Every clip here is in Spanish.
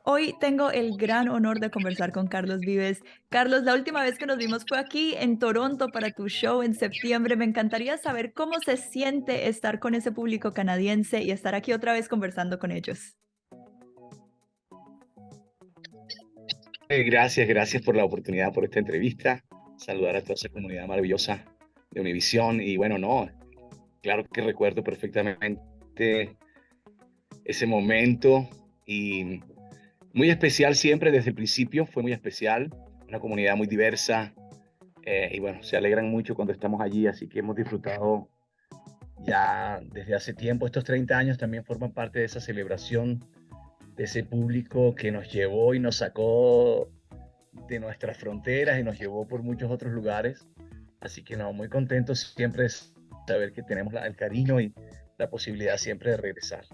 Hoy tengo el gran honor de conversar con Carlos Vives. Carlos, la última vez que nos vimos fue aquí en Toronto para tu show en septiembre. Me encantaría saber cómo se siente estar con ese público canadiense y estar aquí otra vez conversando con ellos. Gracias por la oportunidad, por esta entrevista. Saludar a toda esa comunidad maravillosa de Univisión. Y bueno, no, claro que recuerdo perfectamente ese momento y muy especial siempre desde el principio, fue muy especial, una comunidad muy diversa y bueno, se alegran mucho cuando estamos allí, así que hemos disfrutado ya desde hace tiempo. Estos 30 años también forman parte de esa celebración, de ese público que nos llevó y nos sacó de nuestras fronteras y nos llevó por muchos otros lugares. Así que no, muy contentos siempre de saber que tenemos el cariño y la posibilidad siempre de regresar.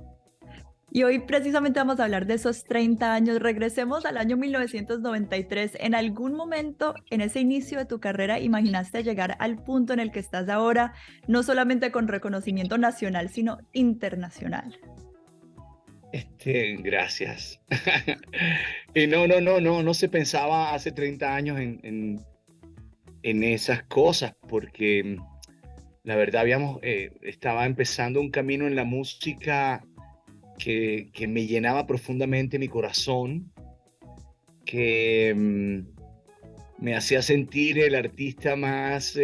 Y hoy precisamente vamos a hablar de esos 30 años. Regresemos al año 1993. ¿En algún momento en ese inicio de tu carrera imaginaste llegar al punto en el que estás ahora, no solamente con reconocimiento nacional, sino internacional? Gracias. Y no se pensaba hace 30 años en esas cosas, porque la verdad estaba empezando un camino en la música que me llenaba profundamente mi corazón, que me hacía sentir el artista más,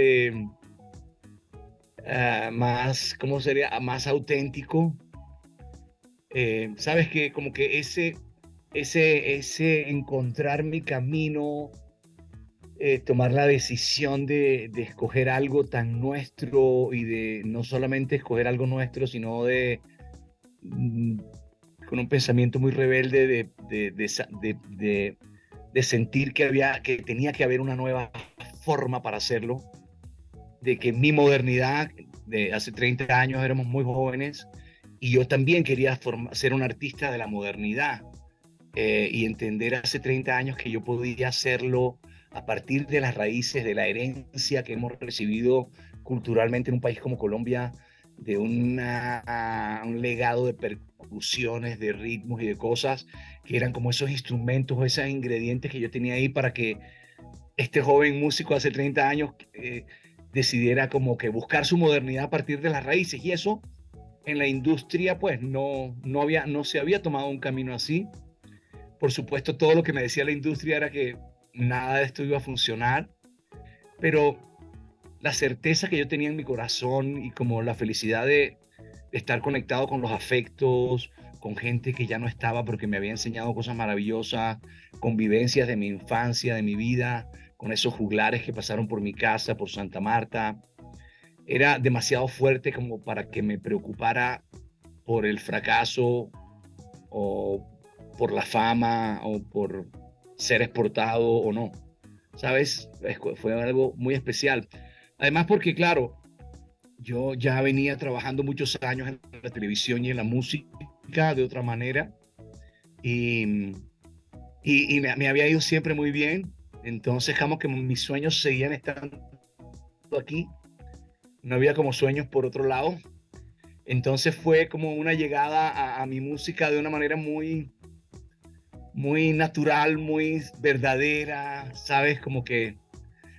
¿cómo sería? Más auténtico. Sabes que como que ese encontrar mi camino, tomar la decisión de escoger algo tan nuestro y de no solamente escoger algo nuestro, sino mm, con un pensamiento muy rebelde de sentir que tenía que haber una nueva forma para hacerlo, de que mi modernidad de hace 30 años éramos muy jóvenes y yo también quería ser un artista de la modernidad, y entender hace 30 años que yo podía hacerlo a partir de las raíces, de la herencia que hemos recibido culturalmente en un país como Colombia, de un legado de percusiones, de ritmos y de cosas que eran como esos instrumentos o esos ingredientes que yo tenía ahí para que este joven músico hace 30 años decidiera como que buscar su modernidad a partir de las raíces. Y eso en la industria pues no se había tomado un camino así. Por supuesto, todo lo que me decía la industria era que nada de esto iba a funcionar, pero la certeza que yo tenía en mi corazón y como la felicidad de estar conectado con los afectos, con gente que ya no estaba porque me había enseñado cosas maravillosas, convivencias de mi infancia, de mi vida, con esos juglares que pasaron por mi casa, por Santa Marta, era demasiado fuerte como para que me preocupara por el fracaso o por la fama o por ser exportado o no. ¿Sabes? Fue algo muy especial. Además porque, claro, yo ya venía trabajando muchos años en la televisión y en la música de otra manera y, y me había ido siempre muy bien. Entonces, como que mis sueños seguían estando aquí. No había como sueños por otro lado. Entonces fue como una llegada a mi música de una manera muy natural, muy verdadera, ¿sabes? Como que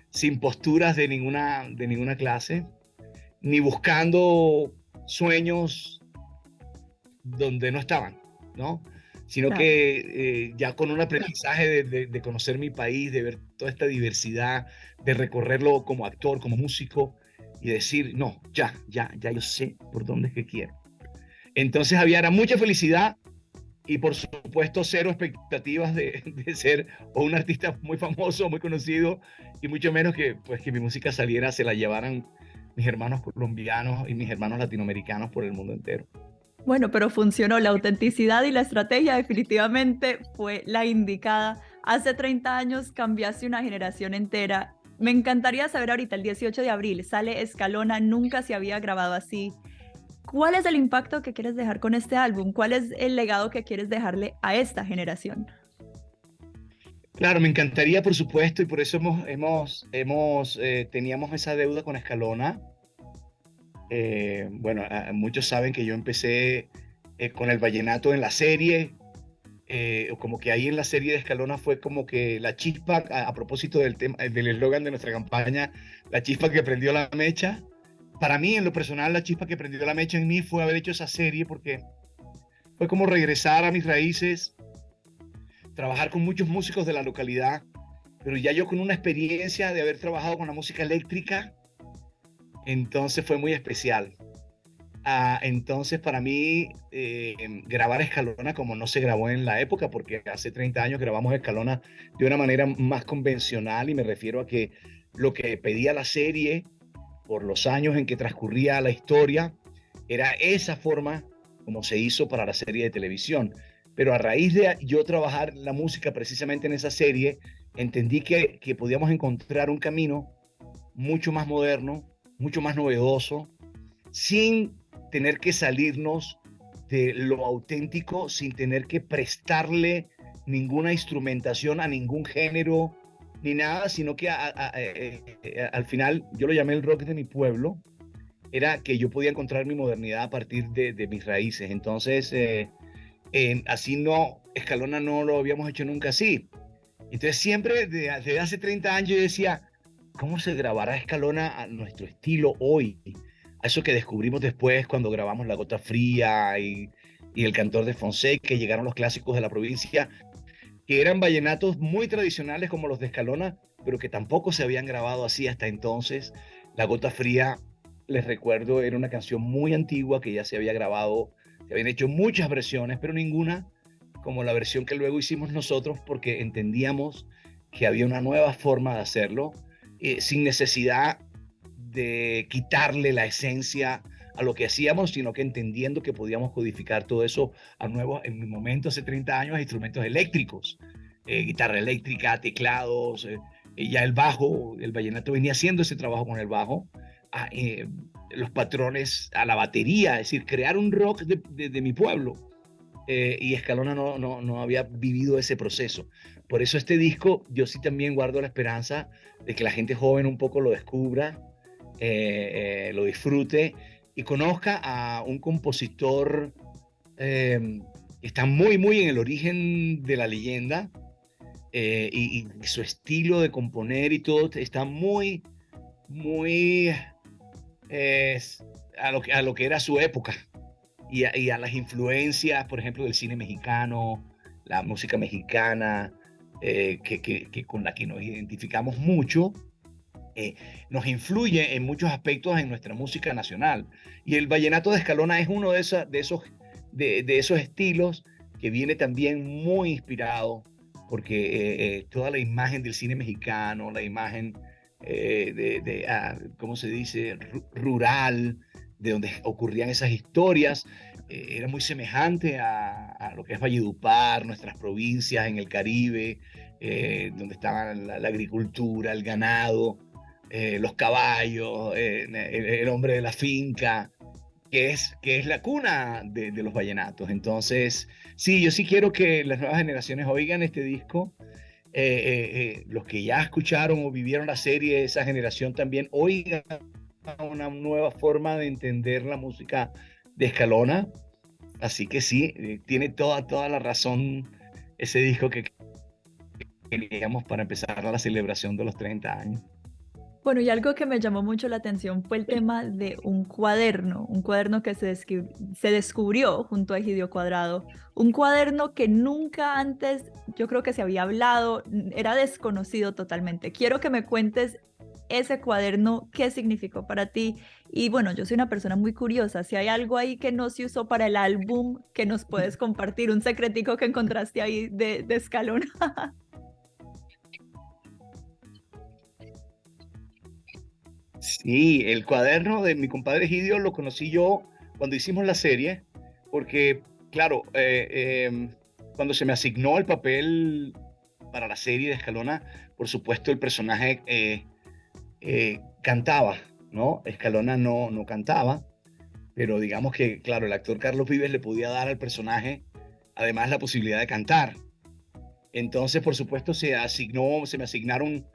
sin posturas de ninguna clase, ni buscando sueños donde no estaban, ¿no? Sino Claro. que ya con un aprendizaje de conocer mi país, de ver toda esta diversidad, de recorrerlo como actor, como músico, y decir, no, ya yo sé por dónde es que quiero. Entonces había era mucha felicidad y por supuesto cero expectativas de ser o un artista muy famoso, muy conocido, y mucho menos que, pues, que mi música saliera, se la llevaran mis hermanos colombianos y mis hermanos latinoamericanos por el mundo entero. Bueno, pero funcionó. La autenticidad y la estrategia definitivamente fue la indicada. Hace 30 años cambiaste una generación entera. Me encantaría saber ahorita, el 18 de abril, sale Escalona, nunca se había grabado así. ¿Cuál es el impacto que quieres dejar con este álbum? ¿Cuál es el legado que quieres dejarle a esta generación? Claro, me encantaría, por supuesto, y por eso teníamos esa deuda con Escalona. Bueno, muchos saben que yo empecé con el vallenato en la serie, como que ahí en la serie de Escalona fue como que la chispa, a propósito del tema, del eslogan de nuestra campaña, la chispa que prendió la mecha. Para mí, en lo personal, la chispa que prendió la mecha en mí fue haber hecho esa serie porque fue como regresar a mis raíces, trabajar con muchos músicos de la localidad, pero ya yo con una experiencia de haber trabajado con la música eléctrica, entonces fue muy especial. Entonces, para mí, grabar Escalona como no se grabó en la época, porque hace 30 años grabamos Escalona de una manera más convencional, y me refiero a que lo que pedía la serie por los años en que transcurría la historia era esa forma como se hizo para la serie de televisión. Pero a raíz de yo trabajar la música precisamente en esa serie, entendí que podíamos encontrar un camino mucho más moderno, mucho más novedoso, sin tener que salirnos de lo auténtico, sin tener que prestarle ninguna instrumentación a ningún género ni nada, sino que al final yo lo llamé el rock de mi pueblo, era que yo podía encontrar mi modernidad a partir de mis raíces. Entonces, así no, Escalona no lo habíamos hecho nunca así. Entonces siempre, desde hace 30 años, yo decía, ¿cómo se grabará Escalona a nuestro estilo hoy? A eso que descubrimos después cuando grabamos La Gota Fría y El Cantor de Fonseca, que llegaron los clásicos de la provincia, que eran vallenatos muy tradicionales como los de Escalona, pero que tampoco se habían grabado así hasta entonces. La Gota Fría, les recuerdo, era una canción muy antigua que ya se había grabado, se habían hecho muchas versiones, pero ninguna como la versión que luego hicimos nosotros, porque entendíamos que había una nueva forma de hacerlo, sin necesidad de quitarle la esencia a lo que hacíamos, sino que entendiendo que podíamos codificar todo eso a nuevos, en mi momento, hace 30 años, a instrumentos eléctricos, guitarra eléctrica, teclados, ya el bajo, el vallenato venía haciendo ese trabajo con el bajo, los patrones a la batería, es decir, crear un rock de mi pueblo. Y Escalona no había vivido ese proceso. Por eso este disco, yo sí también guardo la esperanza de que la gente joven un poco lo descubra, lo disfrute y conozca a un compositor que está muy, muy en el origen de la leyenda, y su estilo de componer y todo está muy, muy eh, a lo que era su época y a las influencias, por ejemplo, del cine mexicano, la música mexicana, que con la que nos identificamos mucho, nos influye en muchos aspectos en nuestra música nacional. Y el vallenato de Escalona es uno de esos estilos que viene también muy inspirado, porque toda la imagen del cine mexicano, la imagen ¿cómo se dice?, rural, de donde ocurrían esas historias, era muy semejante a lo que es Valledupar, nuestras provincias en el Caribe, donde estaban la agricultura, el ganado, los caballos, el hombre de la finca, que es la cuna de los vallenatos. Entonces, sí, yo sí quiero que las nuevas generaciones oigan este disco. Los que ya escucharon o vivieron la serie, esa generación también oigan una nueva forma de entender la música de Escalona. Así que sí, tiene toda la razón ese disco que queríamos para empezar la celebración de los 30 años. Bueno, y algo que me llamó mucho la atención fue el tema de un cuaderno que se descubrió junto a Egidio Cuadrado, un cuaderno que nunca antes yo creo que se había hablado, era desconocido totalmente. Quiero que me cuentes ese cuaderno, qué significó para ti. Y bueno, yo soy una persona muy curiosa, si hay algo ahí que no se usó para el álbum, que nos puedes compartir, un secretico que encontraste ahí de Escalón. Sí, el cuaderno de mi compadre Egidio lo conocí yo cuando hicimos la serie, porque, claro, cuando se me asignó el papel para la serie de Escalona, por supuesto el personaje cantaba, ¿no? Escalona no cantaba, pero digamos que, claro, el actor Carlos Vives le podía dar al personaje además la posibilidad de cantar. Entonces, por supuesto, se me asignaron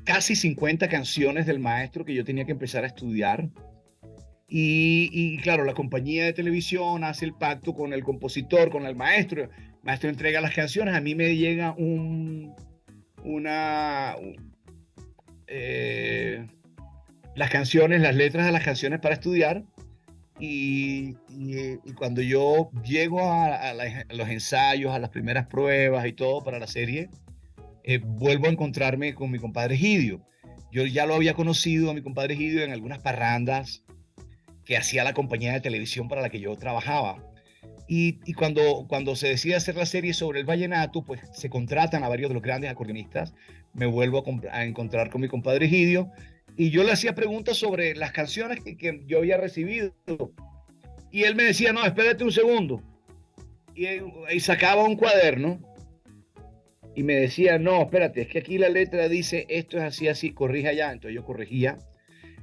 casi 50 canciones del maestro que yo tenía que empezar a estudiar. Y claro, la compañía de televisión hace el pacto con el compositor, con el maestro, maestro entrega las canciones, a mí me llega una, eh, las canciones, las letras de las canciones para estudiar. Y cuando yo llego a los ensayos, a las primeras pruebas y todo para la serie, vuelvo a encontrarme con mi compadre Egidio. Yo ya lo había conocido a mi compadre Egidio en algunas parrandas que hacía la compañía de televisión para la que yo trabajaba. Y cuando se decide hacer la serie sobre el vallenato, pues se contratan a varios de los grandes acordeonistas. Me vuelvo a encontrar con mi compadre Egidio y yo le hacía preguntas sobre las canciones que yo había recibido. Y él me decía, no, espérate un segundo. Y sacaba un cuaderno y me decía, no, espérate, es que aquí la letra dice esto es así, así, corrige allá. Entonces yo corregía.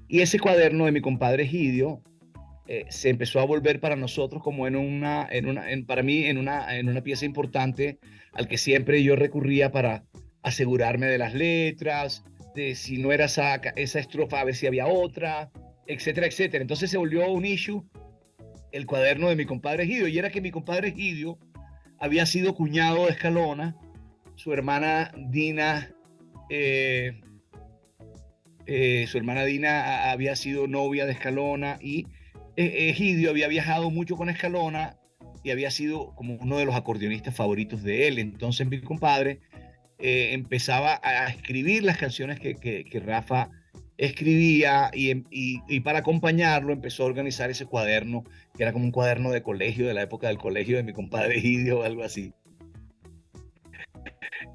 Y ese cuaderno de mi compadre Egidio se empezó a volver para nosotros como para mí, en una pieza importante al que siempre yo recurría para asegurarme de las letras, de si no era esa estrofa, a ver si había otra, etcétera, etcétera. Entonces se volvió un issue el cuaderno de mi compadre Egidio, y era que mi compadre Egidio había sido cuñado de Escalona, su hermana Dina, su hermana Dina había sido novia de Escalona, y Egidio había viajado mucho con Escalona y había sido como uno de los acordeonistas favoritos de él. Entonces mi compadre empezaba a escribir las canciones que Rafa escribía y para acompañarlo empezó a organizar ese cuaderno, que era como un cuaderno de colegio, de la época del colegio de mi compadre Egidio o algo así.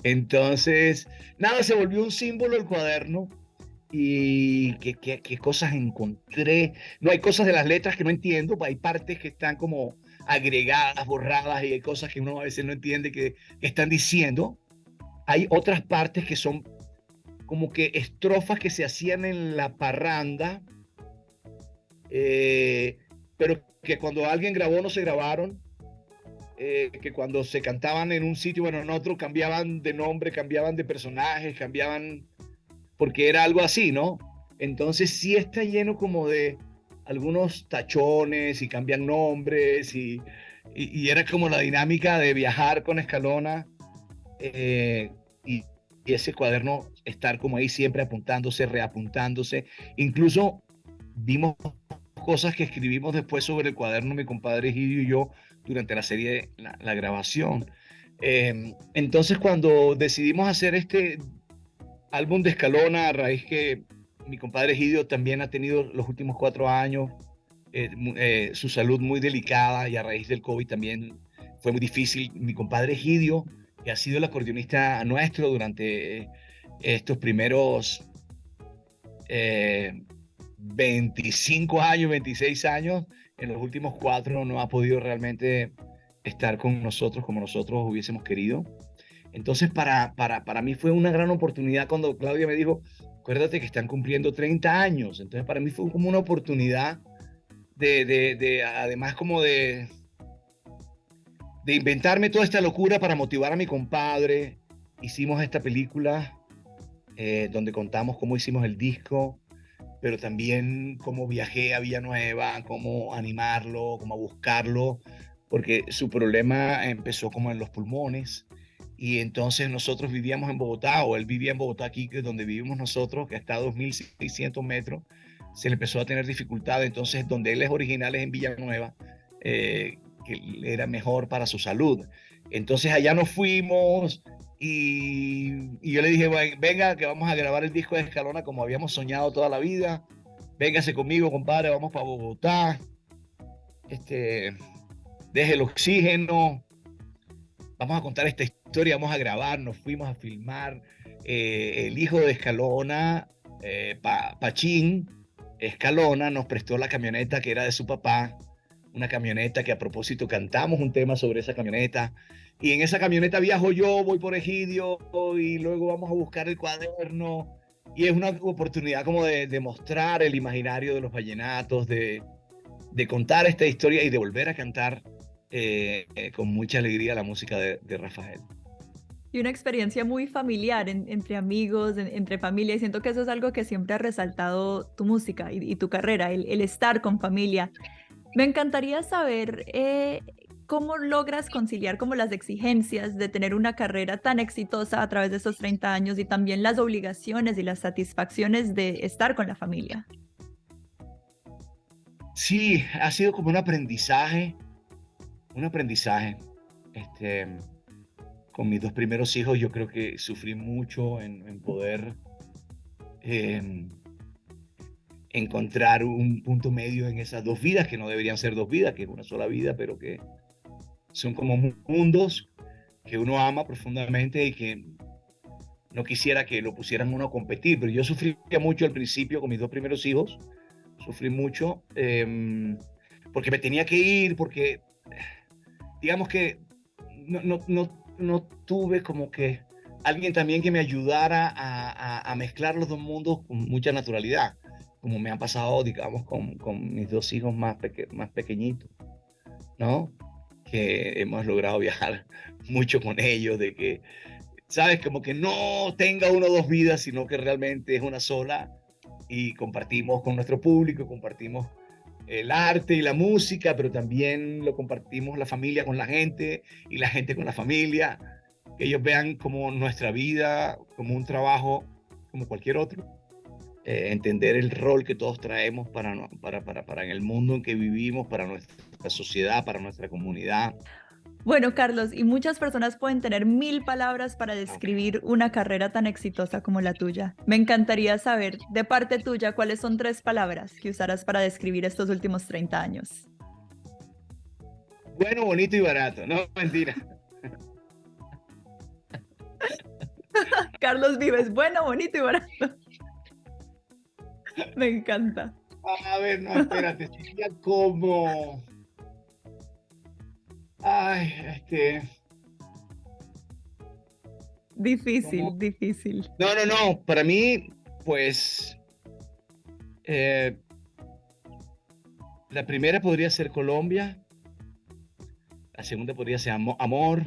Entonces, nada, se volvió un símbolo el cuaderno. Y qué cosas encontré. No, hay cosas de las letras que no entiendo, hay partes que están como agregadas, borradas, y hay cosas que uno a veces no entiende que están diciendo. Hay otras partes que son como que estrofas que se hacían en la parranda, pero que cuando alguien grabó no se grabaron, que cuando se cantaban en un sitio, bueno, en otro cambiaban de nombre, cambiaban de personajes, cambiaban porque era algo así, ¿no? Entonces sí está lleno como de algunos tachones y cambian nombres y era como la dinámica de viajar con Escalona eh, y, y ese cuaderno estar como ahí siempre apuntándose, reapuntándose. Incluso vimos cosas que escribimos después sobre el cuaderno, mi compadre Egidio y yo, durante la serie, la grabación. Entonces cuando decidimos hacer este álbum de Escalona, a raíz que mi compadre Egidio también ha tenido los últimos 4 años su salud muy delicada y a raíz del COVID también fue muy difícil. Mi compadre Egidio, que ha sido el acordeonista nuestro durante estos primeros 25 años, 26 años, en los últimos 4 no ha podido realmente estar con nosotros como nosotros hubiésemos querido. Entonces, para mí fue una gran oportunidad cuando Claudia me dijo, acuérdate que están cumpliendo 30 años. Entonces, para mí fue como una oportunidad además como de inventarme toda esta locura para motivar a mi compadre. Hicimos esta película donde contamos cómo hicimos el disco, pero también cómo viajé a Villanueva, cómo animarlo, cómo buscarlo, porque su problema empezó como en los pulmones. Y entonces nosotros vivíamos en Bogotá, o él vivía en Bogotá, aquí que es donde vivimos nosotros, que está a 2.600 metros, se le empezó a tener dificultad. Entonces, donde él es original es en Villanueva, que era mejor para su salud. Entonces allá nos fuimos y yo le dije, venga, que vamos a grabar el disco de Escalona como habíamos soñado toda la vida. Véngase conmigo, compadre, vamos para Bogotá. Deje el oxígeno. Vamos a contar esta historia, vamos a grabar, nos fuimos a filmar. El hijo de Escalona, Pachín Escalona, nos prestó la camioneta que era de su papá, una camioneta que a propósito cantamos un tema sobre esa camioneta. Y en esa camioneta viajo yo, voy por Egidio y luego vamos a buscar el cuaderno. Y es una oportunidad como de mostrar el imaginario de los vallenatos, de contar esta historia y de volver a cantar con mucha alegría la música de Rafael. Y una experiencia muy familiar entre amigos, entre familia, y siento que eso es algo que siempre ha resaltado tu música y tu carrera, el estar con familia. Me encantaría saber ¿cómo logras conciliar como las exigencias de tener una carrera tan exitosa a través de estos 30 años y también las obligaciones y las satisfacciones de estar con la familia? Sí, ha sido como un aprendizaje. Este, con mis dos primeros hijos yo creo que sufrí mucho en poder em, encontrar un punto medio en esas dos vidas, que no deberían ser dos vidas, que es una sola vida, pero que son como mundos que uno ama profundamente y que no quisiera que lo pusieran uno a competir. Pero yo sufría mucho al principio con mis dos primeros hijos, sufrí mucho porque me tenía que ir, porque digamos que no tuve como que alguien también que me ayudara a mezclar los dos mundos con mucha naturalidad, como me ha pasado, digamos, con mis dos hijos más pequeñitos, ¿no? Que hemos logrado viajar mucho con ellos, de que, ¿sabes? Como que no tenga uno dos vidas, sino que realmente es una sola y compartimos con nuestro público, compartimos el arte y la música, pero también lo compartimos la familia con la gente y la gente con la familia, que ellos vean como nuestra vida, como un trabajo como cualquier otro, entender el rol que todos traemos para en el mundo en que vivimos, para nuestra sociedad, para nuestra comunidad. Bueno, Carlos, y muchas personas pueden tener 1000 palabras para Okay. describir una carrera tan exitosa como la tuya. Me encantaría saber, de parte tuya, cuáles son 3 palabras que usarás para describir estos últimos 30 años. Bueno, bonito y barato, no mentira. Carlos Vives, bueno, bonito y barato. Me encanta. A ver, no, espérate, sería como, ay, como, Difícil, difícil. no, para mí, pues, eh, la primera podría ser Colombia, la segunda podría ser amor,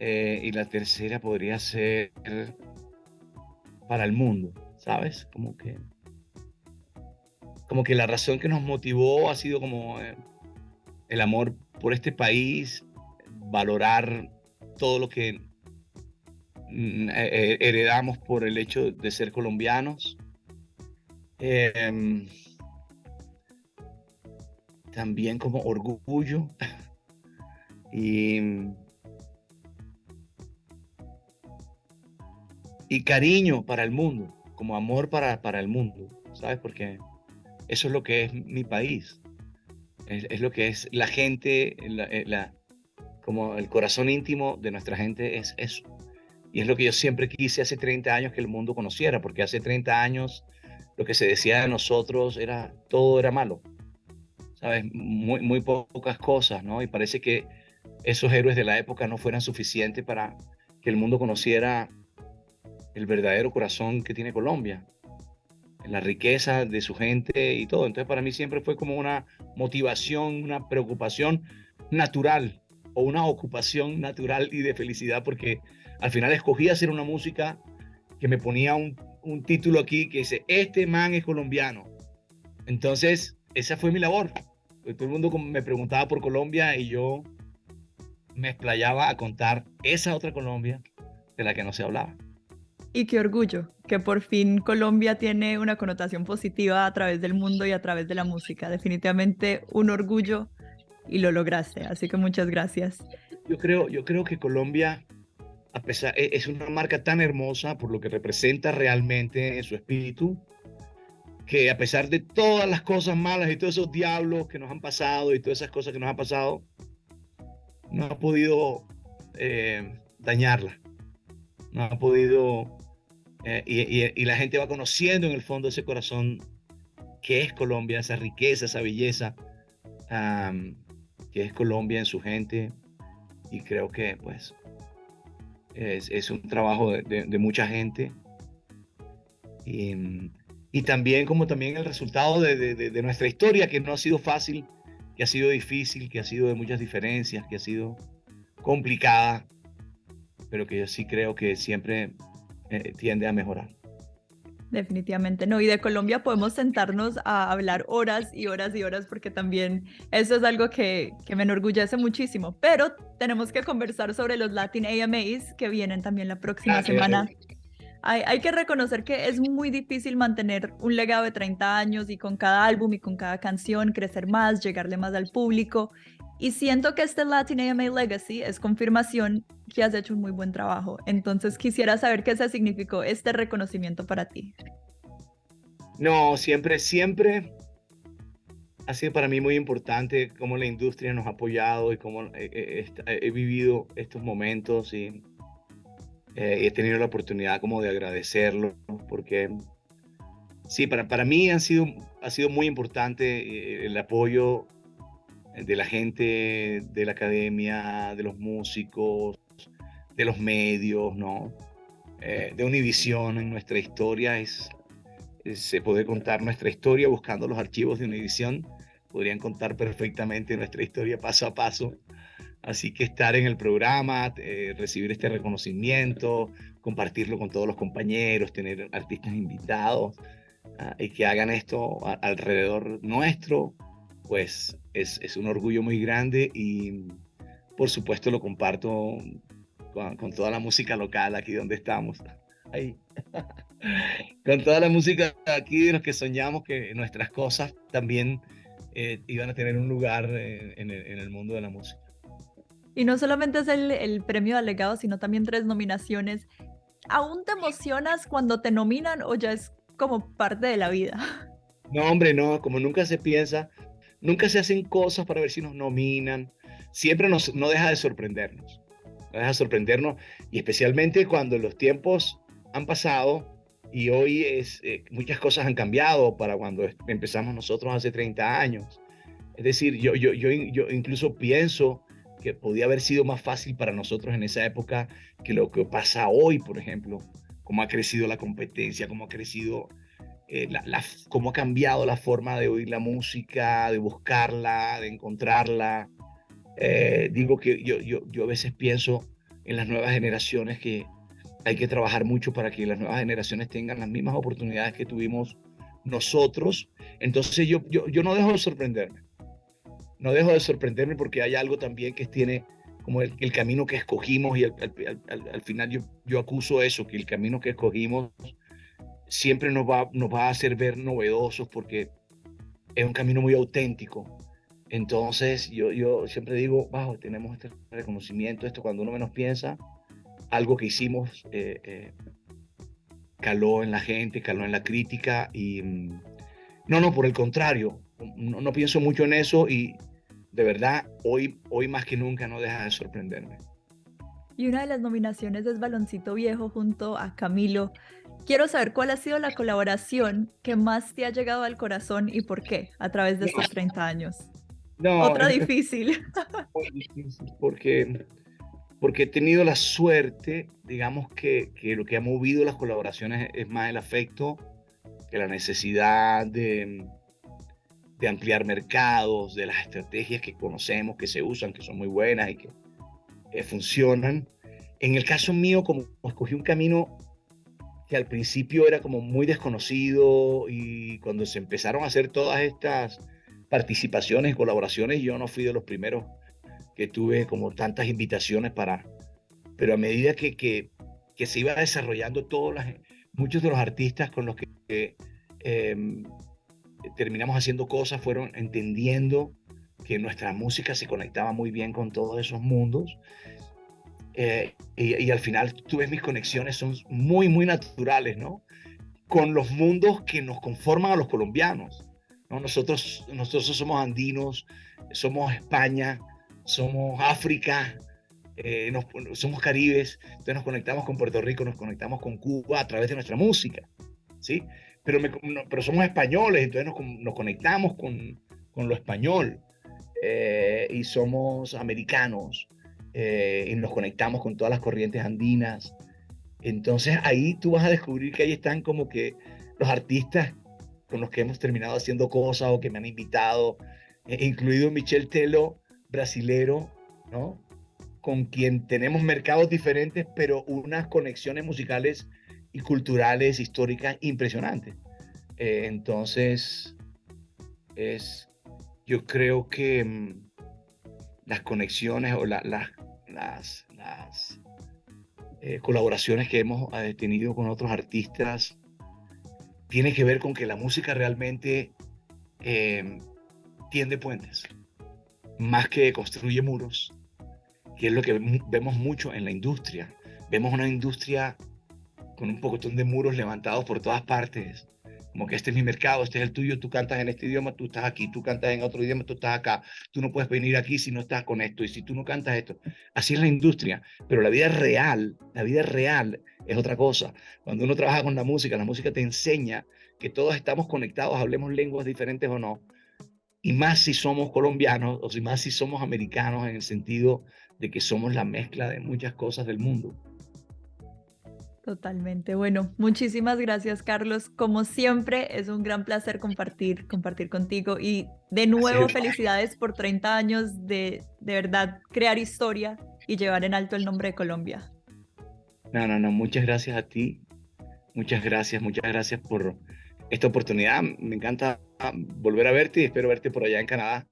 y la tercera podría ser para el mundo, ¿sabes? Como que la razón que nos motivó ha sido como el amor por este país, valorar todo lo que heredamos por el hecho de ser colombianos. Eh, También como orgullo y, y cariño para el mundo, como amor para el mundo, ¿sabes? Porque eso es lo que es mi país, es lo que es la gente, como el corazón íntimo de nuestra gente es eso. Y es lo que yo siempre quise hace 30 años que el mundo conociera, porque hace 30 años lo que se decía de nosotros era, todo era malo, ¿sabes? Muy pocas cosas, ¿no? Y parece que esos héroes de la época no fueran suficientes para que el mundo conociera el verdadero corazón que tiene Colombia, la riqueza de su gente y todo. Entonces para mí siempre fue como una motivación, una preocupación natural o una ocupación natural y de felicidad, porque al final escogí hacer una música que me ponía un título aquí que dice, este man es colombiano. Entonces, esa fue mi labor. Todo el mundo me preguntaba por Colombia y yo me explayaba a contar esa otra Colombia de la que no se hablaba. Y qué orgullo que por fin Colombia tiene una connotación positiva a través del mundo y a través de la música. Definitivamente un orgullo y lo lograste. Así que muchas gracias. Yo creo que Colombia, a pesar, es una marca tan hermosa por lo que representa realmente en su espíritu, que a pesar de todas las cosas malas y todos esos diablos que nos han pasado y todas esas cosas que nos han pasado, no ha podido dañarla, no ha podido, y la gente va conociendo en el fondo ese corazón que es Colombia, esa riqueza, esa belleza, um, que es Colombia en su gente, y creo que pues es un trabajo de mucha gente, y, y también como también el resultado de nuestra historia, que no ha sido fácil, que ha sido difícil, que ha sido de muchas diferencias, que ha sido complicada, pero que yo sí creo que siempre tiende a mejorar. Definitivamente no. Y de Colombia podemos sentarnos a hablar horas y horas y horas porque también eso es algo que me enorgullece muchísimo. Pero tenemos que conversar sobre los Latin AMAs que vienen también la próxima Ah, claro. semana. Hay que reconocer que es muy difícil mantener un legado de 30 años y con cada álbum y con cada canción crecer más, llegarle más al público. Y siento que este Latin AMA Legacy es confirmación que has hecho un muy buen trabajo. Entonces quisiera saber qué se significó este reconocimiento para ti. No, siempre, siempre ha sido para mí muy importante cómo la industria nos ha apoyado y cómo he vivido estos momentos y he tenido la oportunidad como de agradecerlo, ¿no? Porque sí, para mí ha sido muy importante el apoyo de la gente, de la academia, de los músicos, de los medios, ¿no? De Univision en nuestra historia se puede contar nuestra historia buscando los archivos de Univision. Podrían contar perfectamente nuestra historia paso a paso. Así que estar en el programa, recibir este reconocimiento, compartirlo con todos los compañeros, tener artistas invitados y que hagan esto alrededor nuestro, pues es un orgullo muy grande y por supuesto lo comparto con toda la música local aquí donde estamos. Ahí. Con toda la música aquí de los que soñamos que nuestras cosas también iban a tener un lugar en el mundo de la música. Y no solamente es el premio de legado, sino también 3 nominaciones. ¿Aún te emocionas cuando te nominan o ya es como parte de la vida? No, hombre, no, como nunca se piensa, nunca se hacen cosas para ver si nos nominan, siempre no deja de sorprendernos, no deja de sorprendernos y especialmente cuando los tiempos han pasado y hoy muchas cosas han cambiado para cuando empezamos nosotros hace 30 años. Es decir, yo incluso pienso que podía haber sido más fácil para nosotros en esa época que lo que pasa hoy, por ejemplo, cómo ha crecido la competencia, cómo ha crecido, cómo ha cambiado la forma de oír la música, de buscarla, de encontrarla. Digo que yo a veces pienso en las nuevas generaciones que hay que trabajar mucho para que las nuevas generaciones tengan las mismas oportunidades que tuvimos nosotros. Entonces yo no dejo de sorprenderme. No dejo de sorprenderme porque hay algo también que tiene como el camino que escogimos y al final yo acuso eso, que el camino que escogimos siempre nos va a hacer ver novedosos porque es un camino muy auténtico. Entonces yo siempre digo, wow, tenemos este reconocimiento, esto cuando uno menos piensa, algo que hicimos caló en la gente, caló en la crítica y no, por el contrario, no pienso mucho en eso y de verdad, hoy más que nunca no deja de sorprenderme. Y una de las nominaciones es Baloncito Viejo junto a Camilo. Quiero saber cuál ha sido la colaboración que más te ha llegado al corazón y por qué a través de No, estos 30 años. no, Otra difícil. muy difícil porque he tenido la suerte, digamos que lo que ha movido las colaboraciones es más el afecto que la necesidad de ampliar mercados, de las estrategias que conocemos, que se usan, que son muy buenas y que funcionan. En el caso mío, como escogí un camino que al principio era como muy desconocido y cuando se empezaron a hacer todas estas participaciones y colaboraciones, yo no fui de los primeros que tuve como tantas invitaciones pero a medida que se iba desarrollando muchos de los artistas con los que eh, terminamos haciendo cosas fueron entendiendo que nuestra música se conectaba muy bien con todos esos mundos. Y al final tú ves mis conexiones son muy, muy naturales, ¿no? Con los mundos que nos conforman a los colombianos, ¿no? Nosotros somos andinos, somos España, somos África, somos caribes, entonces nos conectamos con Puerto Rico, nos conectamos con Cuba a través de nuestra música, ¿sí? Pero somos españoles, entonces nos conectamos con lo español y somos americanos y nos conectamos con todas las corrientes andinas. Entonces ahí tú vas a descubrir que ahí están como que los artistas con los que hemos terminado haciendo cosas o que me han invitado, incluido Michel Tello, brasilero, ¿no? Con quien tenemos mercados diferentes, pero unas conexiones musicales y culturales, históricas impresionantes. Entonces, yo creo que las conexiones o las colaboraciones que hemos tenido con otros artistas tiene que ver con que la música realmente eh, tiende puentes, más que construye muros, que es lo que vemos mucho en la industria. Vemos una industria con un pocotón de muros levantados por todas partes, como que este es mi mercado, este es el tuyo, tú cantas en este idioma, tú estás aquí, tú cantas en otro idioma, tú estás acá, tú no puedes venir aquí si no estás con esto, y si tú no cantas esto. Así es la industria, pero la vida real es otra cosa. Cuando uno trabaja con la música te enseña que todos estamos conectados, hablemos lenguas diferentes o no, y más si somos colombianos, o si más si somos americanos, en el sentido de que somos la mezcla de muchas cosas del mundo. Totalmente. Bueno, muchísimas gracias, Carlos. Como siempre, es un gran placer compartir contigo y de nuevo Así felicidades por 30 años de verdad crear historia y llevar en alto el nombre de Colombia. No, no, no, muchas gracias a ti, muchas gracias por esta oportunidad. Me encanta volver a verte y espero verte por allá en Canadá.